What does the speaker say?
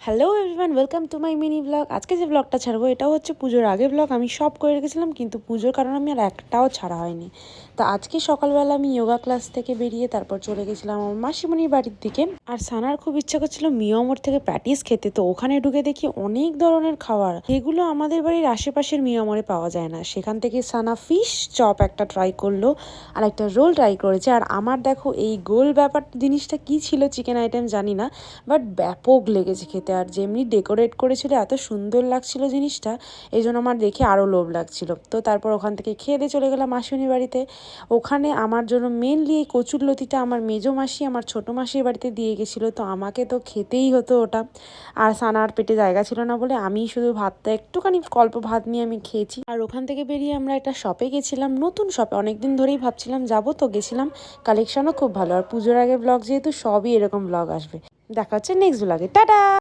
Hello everyone, welcome to my mini blog. আজকে যে ব্লগটা ছাড়বো এটা হচ্ছে পুজোর আগে ব্লগ। আমি সব করে রেখেছিলাম কিন্তু পুজোর কারণে আমি আর একটাও ছাড়া হয়নি। তো আজকে সকালবেলা আমি যোগা ক্লাস থেকে বেরিয়ে তারপর চলে গেছিলাম আমার মাসিমণির বাড়ির দিকে। আর সানার খুব ইচ্ছা করছিল মিয়ামোর থেকে প্যাটিস খেতে, তো ওখানে ঢুকে দেখি অনেক ধরনের খাবার, যেগুলো আমাদের বাড়ির আশেপাশের মিয়ামোরে পাওয়া যায় না। সেখান থেকে সানা ফিশ চপ একটা ট্রাই করলো আর একটা রোল ট্রাই করেছে। আর আমার দেখো এই গোল ব্যাপার জিনিসটা কি ছিল, চিকেন আইটেম জানি না, বাট ব্যাপক লেগেছে খেতে। আর যেমনি ডেকোরেট করেছিল এত সুন্দর লাগছিল জিনিসটা, এই জন্য আমার দেখে আরও লোভ লাগছিল। তো তারপর ওখান থেকে খেয়ে দিয়ে চলে গেলাম মাসিমণির বাড়িতে। ওখানে আমার জন্য মেনলি এই কচুরলতিটা আমার মেজো মাসি আমার ছোটো মাসির বাড়িতে দিয়ে গেছিলো, তো আমাকে তো খেতেই হতো ওটা। আর সানার পেটে জায়গা ছিল না বলে আমি শুধু ভাতটা একটুখানি অল্প ভাত নিয়ে আমি খেয়েছি। আর ওখান থেকে বেরিয়ে আমরা একটা শপে গেছিলাম, নতুন শপে, অনেকদিন ধরেই ভাবছিলাম যাবো, তো গেছিলাম। কালেকশনও খুব ভালো। আর পুজোর আগে ব্লগ যেহেতু, সবই এরকম ব্লগ আসবে। দেখা হচ্ছে নেক্সট ব্লগে, টাটা।